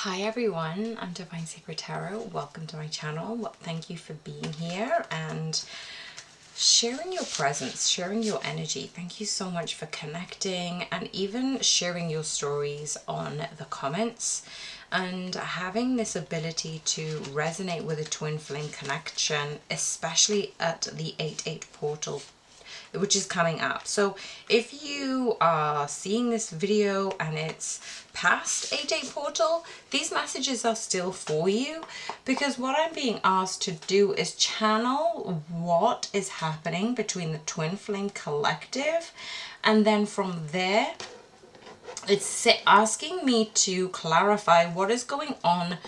Hi everyone, I'm Divine Secret Tarot. Welcome to my channel. Well, thank you for being here and sharing your presence, sharing your energy. Thank you so much for connecting and even sharing your stories on the comments and having this ability to resonate with a twin flame connection, especially at the 8/8 portal, which is coming up. So if you are seeing this video and it's past 8/8 portal, these messages are still for you, because what I'm being asked to do is channel what is happening between the twin flame collective, and then from there it's asking me to clarify what is going on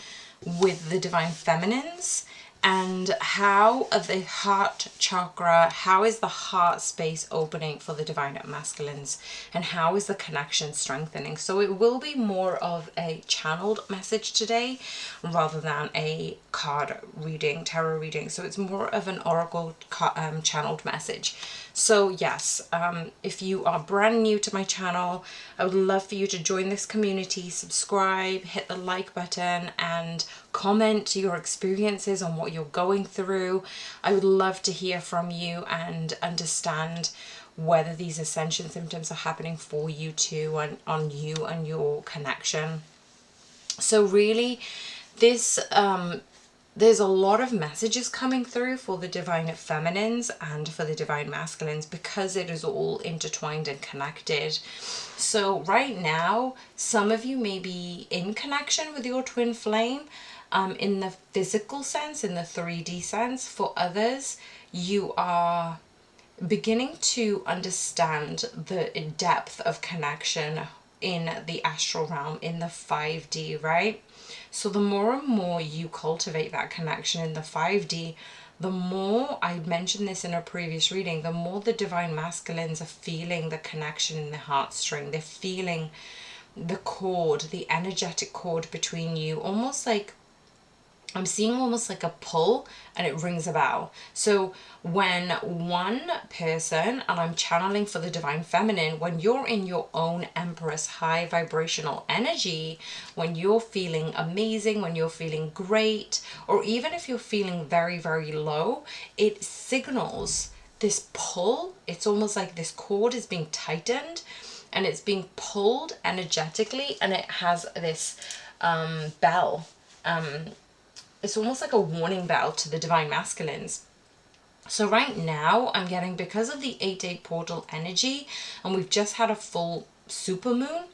with the divine feminines and how the heart chakra, how is the heart space opening for the divine masculines, and how is the connection strengthening. So it will be more of a channeled message today rather than a card reading, tarot reading. So it's more of an oracle channeled message. So yes, if you are brand new to my channel, I would love for you to join this community, subscribe, hit the like button, and comment your experiences on what you're going through. I would love to hear from you and understand whether these ascension symptoms are happening for you too, and on you and your connection. So really, this there's a lot of messages coming through for the divine feminines and for the divine masculines, because it is all intertwined and connected. So right now, some of you may be in connection with your twin flame in the physical sense, in the 3D sense. For others, you are beginning to understand the depth of connection in the astral realm, in the 5D, right? So the more and more you cultivate that connection in the 5D, the more, I mentioned this in a previous reading, the more the divine masculines are feeling the connection in the heartstring. They're feeling the cord, the energetic cord between you, almost like, I'm seeing almost like a pull, and it rings a bell. So when one person, and I'm channeling for the divine feminine, when you're in your own Empress high vibrational energy, when you're feeling amazing, when you're feeling great, or even if you're feeling very, very low, it signals this pull. It's almost like this cord is being tightened and it's being pulled energetically, and it has this bell. It's almost like a warning bell to the divine masculines. So right now I'm getting, because of the 8/8 portal energy, and we've just had a full supermoon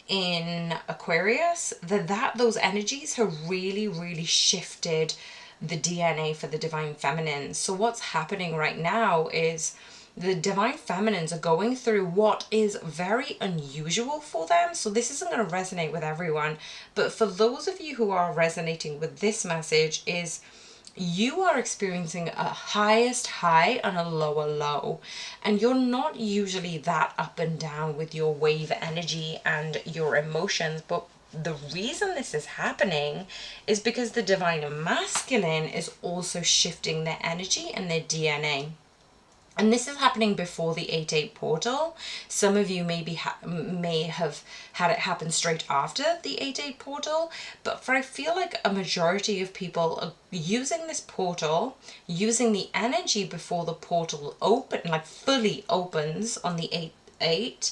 in Aquarius, that those energies have really shifted the DNA for the divine feminine. So what's happening right now is the divine feminines are going through what is very unusual for them. So this isn't going to resonate with everyone, but for those of you who are resonating with this message, is you are experiencing a highest high and a lower low, and you're not usually that up and down with your wave energy and your emotions. But the reason this is happening is because the divine masculine is also shifting their energy and their DNA. And this is happening before the 8/8 portal. Some of you may have had it happen straight after the 8/8 portal, but I feel like a majority of people are using this portal, using the energy before the portal fully opens on the 8/8.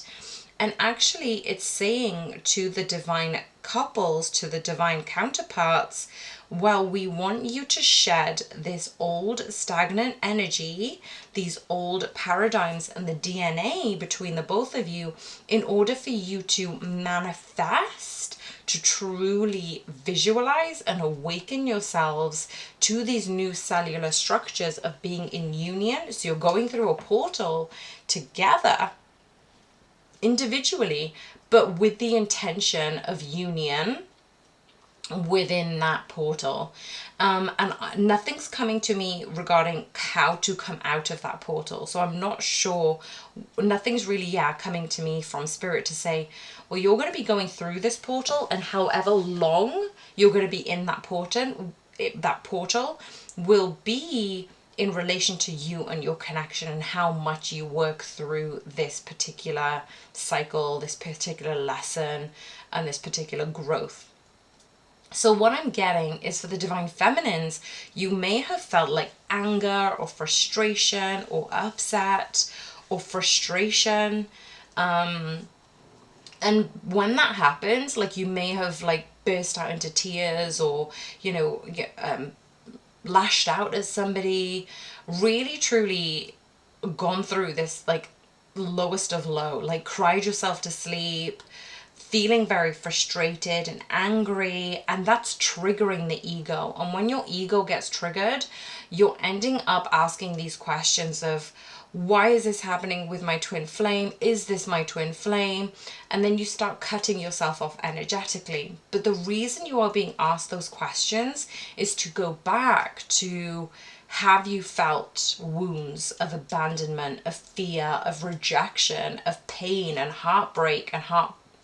And actually it's saying to the divine couples, to the divine counterparts, well, we want you to shed this old stagnant energy, these old paradigms and the DNA between the both of you, in order for you to manifest, to truly visualize and awaken yourselves to these new cellular structures of being in union. So you're going through a portal together, individually, but with the intention of union within that portal. And nothing's coming to me regarding how to come out of that portal. So I'm not sure, nothing's really coming to me from spirit to say, well, you're going to be going through this portal, and however long you're going to be in that portal will be in relation to you and your connection, and how much you work through this particular cycle, this particular lesson, and this particular growth. So what I'm getting is for the divine feminines, you may have felt like anger or frustration or upset or frustration. And when that happens, like you may have like burst out into tears or, lashed out at somebody, really truly gone through this like lowest of low, like cried yourself to sleep, feeling very frustrated and angry, and that's triggering the ego. And when your ego gets triggered, you're ending up asking these questions of, why is this happening with my twin flame? Is this my twin flame? And then you start cutting yourself off energetically. But the reason you are being asked those questions is to go back to, have you felt wounds of abandonment, of fear, of rejection, of pain and heartbreak and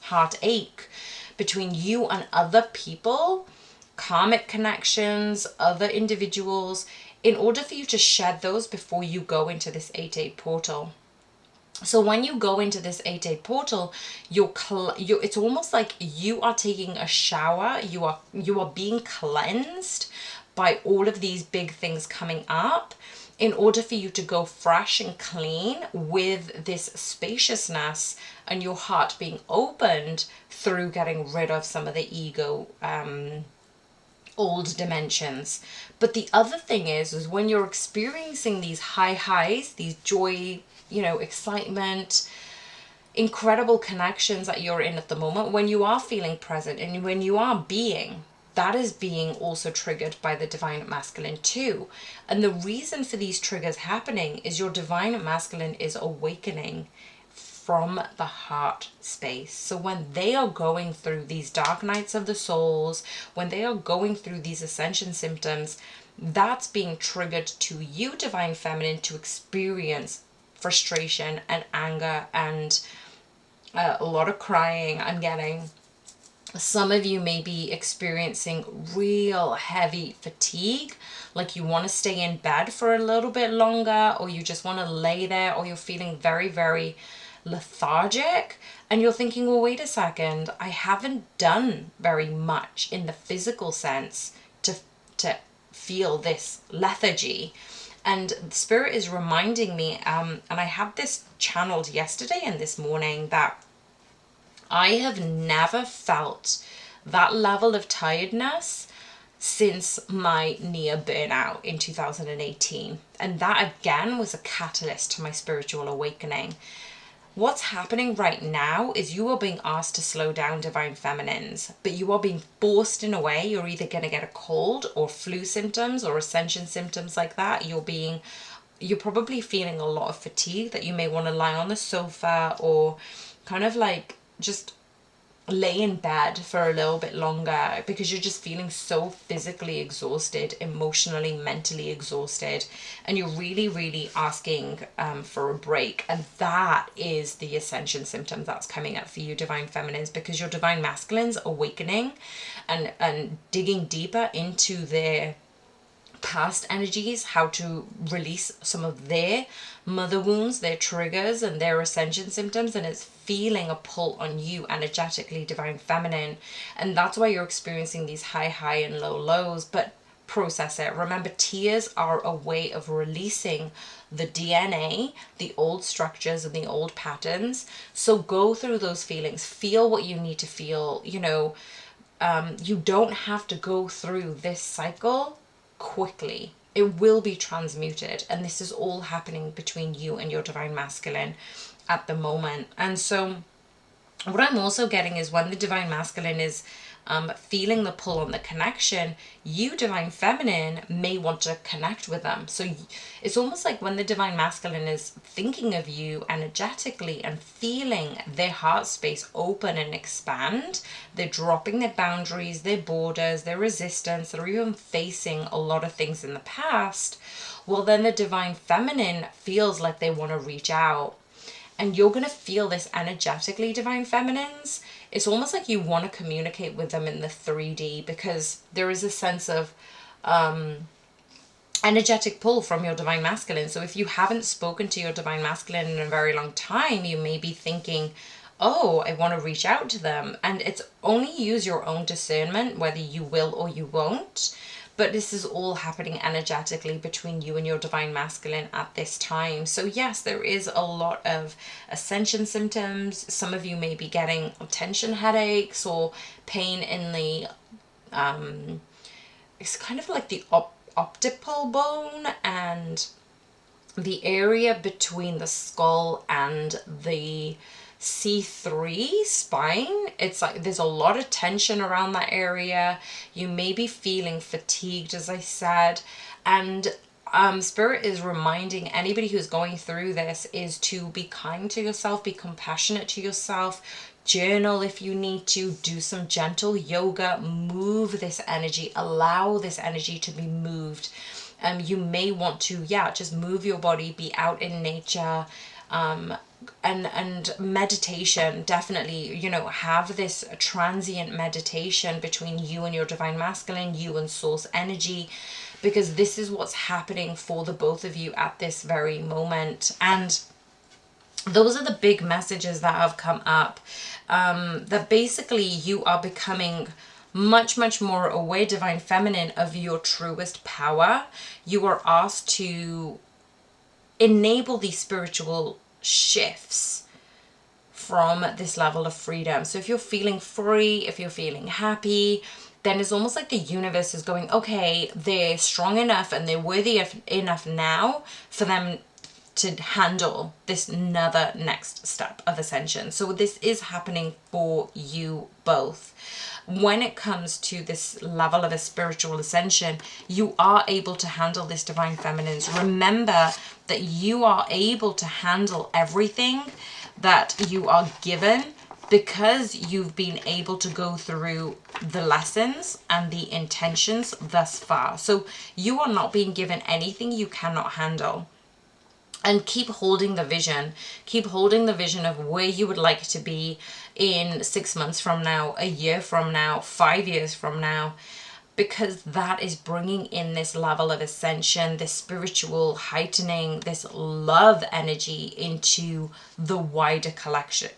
heartache between you and other people, karmic connections, other individuals, in order for you to shed those before you go into this 8-8 portal. So when you go into this 8-8 portal, it's almost like you are taking a shower. You are being cleansed by all of these big things coming up, in order for you to go fresh and clean with this spaciousness and your heart being opened through getting rid of some of the ego old dimensions. But the other thing is when you're experiencing these high highs, these joy, excitement, incredible connections that you're in at the moment, when you are feeling present and when you are being, that is being also triggered by the divine masculine too. And the reason for these triggers happening is your divine masculine is awakening from the heart space. So when they are going through these dark nights of the souls, when they are going through these ascension symptoms, that's being triggered to you, divine feminine, to experience frustration and anger and a lot of crying. I'm getting some of you may be experiencing real heavy fatigue, like you want to stay in bed for a little bit longer, or you just want to lay there, or you're feeling very, very lethargic, and you're thinking, well, wait a second, I haven't done very much in the physical sense to feel this lethargy. And Spirit is reminding me, and I had this channeled yesterday and this morning, that I have never felt that level of tiredness since my near burnout in 2018. And that again was a catalyst to my spiritual awakening. What's happening right now is you are being asked to slow down, divine feminines, but you are being forced in a way. You're either going to get a cold or flu symptoms or ascension symptoms like that. You're probably feeling a lot of fatigue, that you may want to lie on the sofa or kind of like just lay in bed for a little bit longer, because you're just feeling so physically exhausted, emotionally, mentally exhausted, and you're really, really asking for a break. And that is the ascension symptom that's coming up for you, divine feminines, because your divine masculines awakening and digging deeper into their past energies, how to release some of their mother wounds, their triggers, and their ascension symptoms, and it's feeling a pull on you energetically, divine feminine. And that's why you're experiencing these high and low lows. But process it. Remember, tears are a way of releasing the DNA, the old structures and the old patterns. So go through those feelings, feel what you need to feel. You don't have to go through this cycle quickly. It will be transmuted, and this is all happening between you and your divine masculine at the moment. And so what I'm also getting is when the divine masculine is feeling the pull on the connection, you, divine feminine, may want to connect with them. So it's almost like when the divine masculine is thinking of you energetically and feeling their heart space open and expand, they're dropping their boundaries, their borders, their resistance, they're even facing a lot of things in the past. Well, then the divine feminine feels like they want to reach out. And you're going to feel this energetically, divine feminines. It's almost like you want to communicate with them in the 3D, because there is a sense of energetic pull from your divine masculine. So if you haven't spoken to your divine masculine in a very long time, you may be thinking, oh, I want to reach out to them. And it's only use your own discernment whether you will or you won't. But this is all happening energetically between you and your divine masculine at this time. So yes, there is a lot of ascension symptoms. Some of you may be getting tension headaches or pain in the it's kind of like the occipital bone and the area between the skull and the C3 spine. It's like there's a lot of tension around that area. You may be feeling fatigued, as I said, and Spirit is reminding anybody who's going through this is to be kind to yourself, be compassionate to yourself, journal if you need to, do some gentle yoga, move this energy, allow this energy to be moved. You may want to, just move your body, be out in nature, and meditation, definitely, have this transient meditation between you and your divine masculine, you and source energy, because this is what's happening for the both of you at this very moment. And those are the big messages that have come up, that basically you are becoming much, much more aware, divine feminine, of your truest power. You are asked to enable these spiritual shifts from this level of freedom. So if you're feeling free, if you're feeling happy, then it's almost like the universe is going, okay, they're strong enough and they're worthy enough now for them to handle this another next step of ascension. So this is happening for you both. When it comes to this level of a spiritual ascension, you are able to handle this, divine feminines. Remember that you are able to handle everything that you are given because you've been able to go through the lessons and the intentions thus far. So you are not being given anything you cannot handle. And keep holding the vision. Keep holding the vision of where you would like to be in 6 months from now, a year from now, 5 years from now, because that is bringing in this level of ascension, this spiritual heightening, this love energy into the wider collective.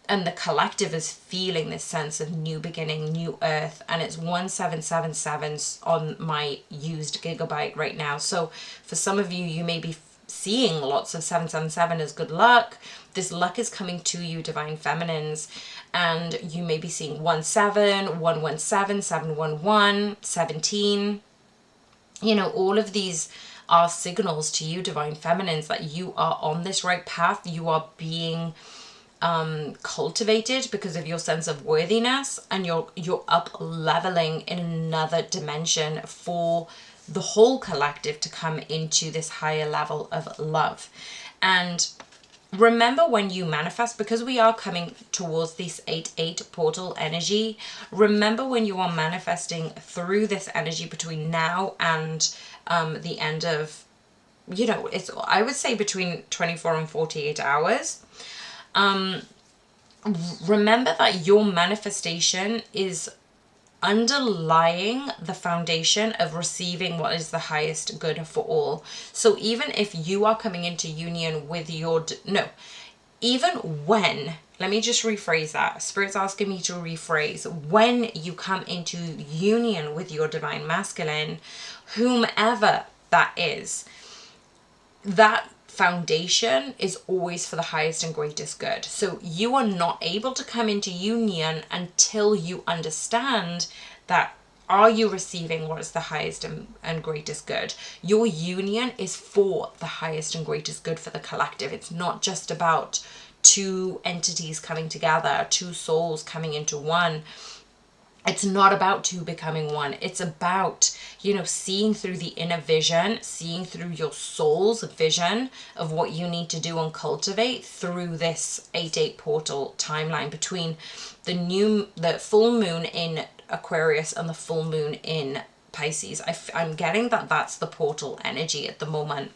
And the collective is feeling this sense of new beginning, new earth. And it's 1777 on my used gigabyte right now. So for some of you, you may be seeing lots of 777 as good luck. This luck is coming to you, divine feminines. And you may be seeing 17, 117, 711, 17. All of these are signals to you, divine feminines, that you are on this right path. You are being cultivated because of your sense of worthiness, and you're up leveling in another dimension for the whole collective to come into this higher level of love. And remember, when you manifest, because we are coming towards this 8-8 portal energy, remember when you are manifesting through this energy between now and the end of, it's, I would say, between 24 and 48 hours. Remember that your manifestation is underlying the foundation of receiving what is the highest good for all. So even if you are coming into union with even when, let me just rephrase that. Spirit's asking me to rephrase. When you come into union with your divine masculine, whomever that is, that foundation is always for the highest and greatest good. So you are not able to come into union until you understand that, are you receiving what is the highest and greatest good? Your union is for the highest and greatest good for the collective. It's not just about two entities coming together, two souls coming into one. It's not about two becoming one. It's about, seeing through the inner vision, seeing through your soul's vision of what you need to do and cultivate through this 8-8 portal timeline between the full moon in Aquarius and the full moon in Pisces. I'm getting that that's the portal energy at the moment.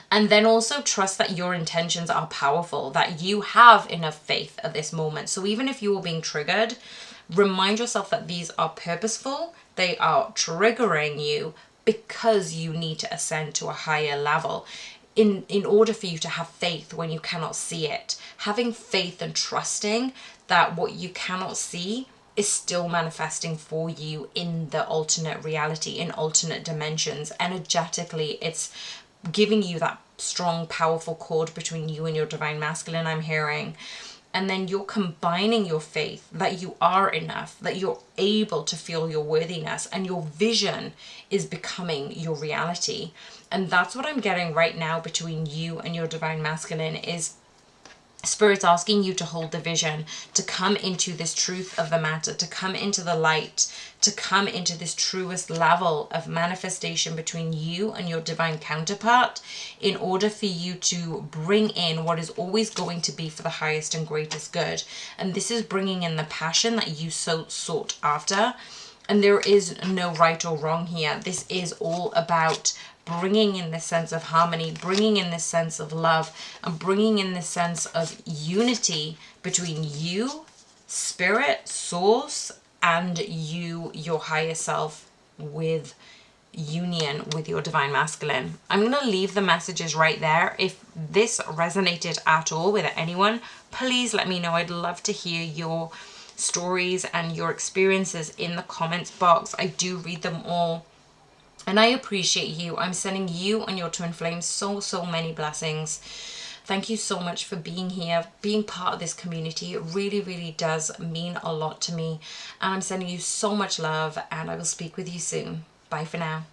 And then also trust that your intentions are powerful, that you have enough faith at this moment. So even if you are being triggered, remind yourself that these are purposeful. They are triggering you because you need to ascend to a higher level. in order for you to have faith when you cannot see it, having faith and trusting that what you cannot see is still manifesting for you in the alternate reality, in alternate dimensions. Energetically, it's giving you that strong, powerful cord between you and your divine masculine, I'm hearing. And then you're combining your faith that you are enough, that you're able to feel your worthiness, and your vision is becoming your reality. And that's what I'm getting right now between you and your divine masculine is Spirit's asking you to hold the vision, to come into this truth of the matter, to come into the light, to come into this truest level of manifestation between you and your divine counterpart, in order for you to bring in what is always going to be for the highest and greatest good. And this is bringing in the passion that you so sought after. And there is no right or wrong here. This is all about bringing in this sense of harmony, bringing in this sense of love, and bringing in this sense of unity between you, spirit, source, and you, your higher self, with union with your divine masculine. I'm going to leave the messages right there. If this resonated at all with anyone, please let me know. I'd love to hear your stories and your experiences in the comments box. I do read them all. And I appreciate you. I'm sending you and your twin flames so many blessings. Thank you so much for being here, being part of this community. It really does mean a lot to me. And I'm sending you so much love, and I will speak with you soon. Bye for now.